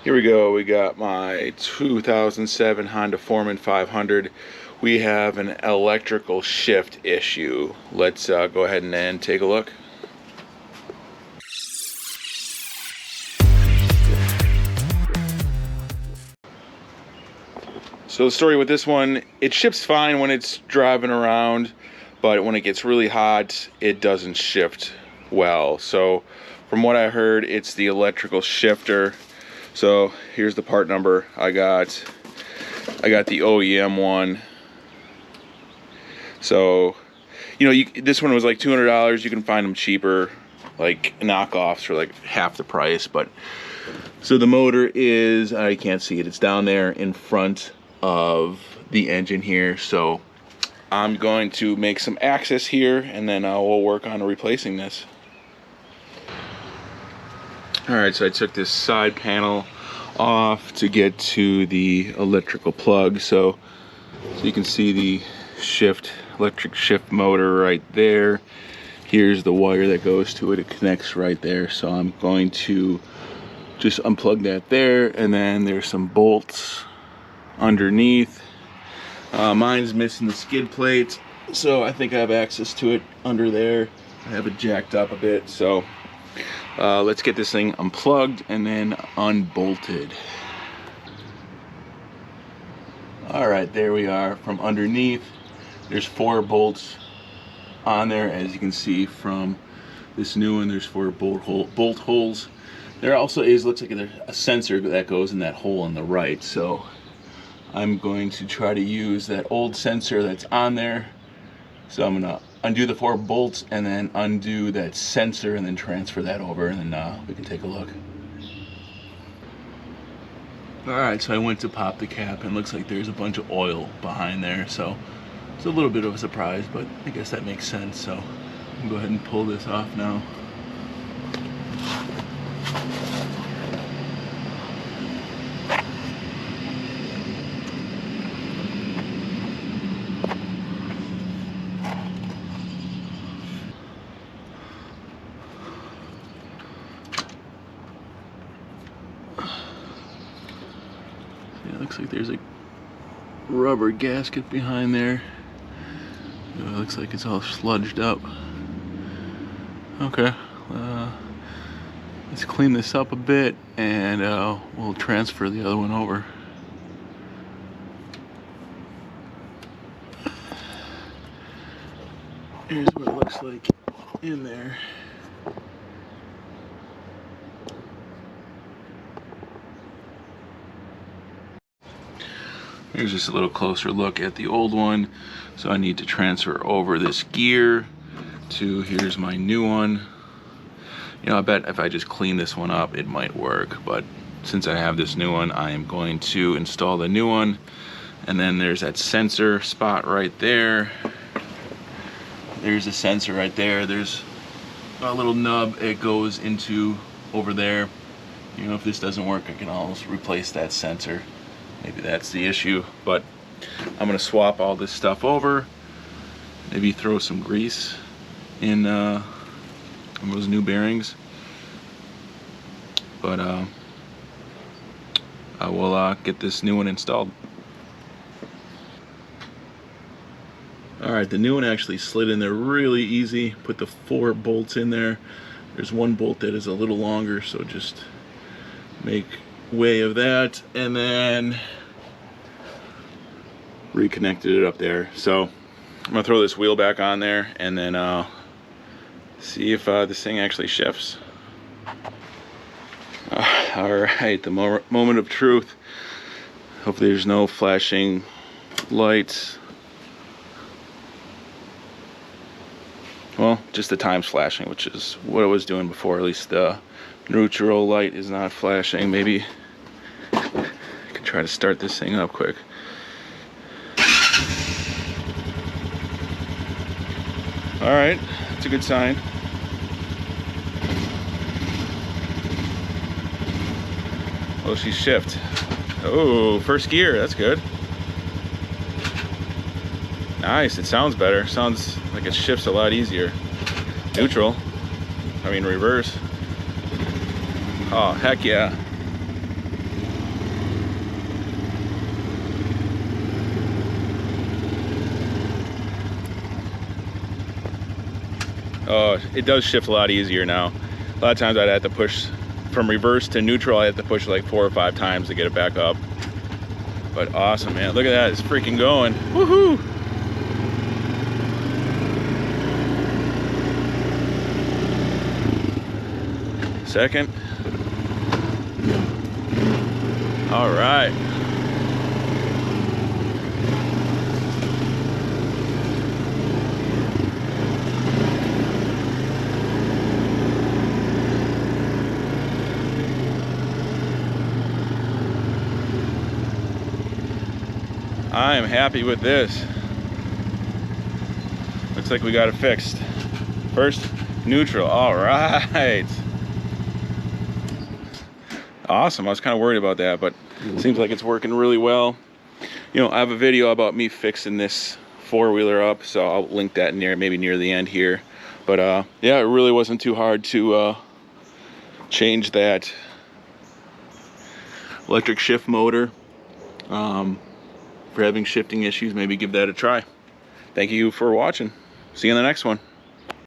Here we go. We got my 2007 Honda Forman 500. We have an electrical shift issue. Let's go ahead and take a look. So the story with this one, it shifts fine when it's driving around, but when it gets really hot, it doesn't shift well. So from what I heard, it's the electrical shifter. So here's the part number. I got the OEM one. So, you know, this one was like $200. You can find them cheaper, like knockoffs for like half the price. But so the motor is, I can't see it. It's down there in front of the engine here. So I'm going to make some access here, and then we'll work on replacing this. Alright, so I took this side panel off to get to the electrical plug. So you can see the electric shift motor right there. Here's the wire that goes to it. It connects right there. So I'm going to just unplug that there, and then there's some bolts underneath. Mine's missing the skid plate, so I think I have access to it under there. I have it jacked up a bit, so let's get this thing unplugged and then unbolted. All right, there we are. From underneath, there's 4 bolts on there. As you can see from this new one, there's 4 bolt holes. There also looks like there's a sensor that goes in that hole on the right. So I'm going to try to use that old sensor that's on there. So I'm gonna undo the 4 bolts and then undo that sensor and then transfer that over, and then we can take a look. Alright, so I went to pop the cap and it looks like there's a bunch of oil behind there, so it's a little bit of a surprise, but I guess that makes sense. So I'll go ahead and pull this off now. It looks like there's a rubber gasket behind there. It looks like it's all sludged up. Okay, let's clean this up a bit, and we'll transfer the other one over. Here's what it looks like in there. Here's just a little closer look at the old one. So I need to transfer over this gear to, here's my new one. You know, I bet if I just clean this one up, it might work. But since I have this new one, I am going to install the new one. And then there's that sensor spot right there. There's a sensor right there. There's a little nub it goes into over there. You know, if this doesn't work, I can always replace that sensor. Maybe that's the issue, but I'm gonna swap all this stuff over. Maybe throw some grease in those new bearings. But I will get this new one installed. All right, the new one actually slid in there really easy. Put the 4 bolts in there. There's one bolt that is a little longer, so just make way of that, and then reconnected it up there. So I'm gonna throw this wheel back on there, and then see if this thing actually shifts. All right, the moment of truth. Hopefully there's no flashing lights. Well, just the time's flashing, which is what I was doing before. At least the neutral light is not flashing. Maybe I can try to start this thing up quick. All right, that's a good sign. Oh, she's shift. Oh, first gear, that's good. Nice, it sounds better. Sounds like it shifts a lot easier. Neutral, I mean reverse. Oh, heck yeah. Oh, it does shift a lot easier now. A lot of times I'd have to push from reverse to neutral. I have to push like 4 or 5 times to get it back up. But awesome, man. Look at that, it's freaking going. Woohoo! Second. All right. I am happy with this. Looks like we got it fixed. First, neutral. All right. Awesome. I was kind of worried about that, but it seems like it's working really well. You know, I have a video about me fixing this four-wheeler up, so I'll link that maybe near the end here. But yeah, it really wasn't too hard to change that electric shift motor. For having shifting issues, maybe give that a try. Thank you for watching. See you in the next one.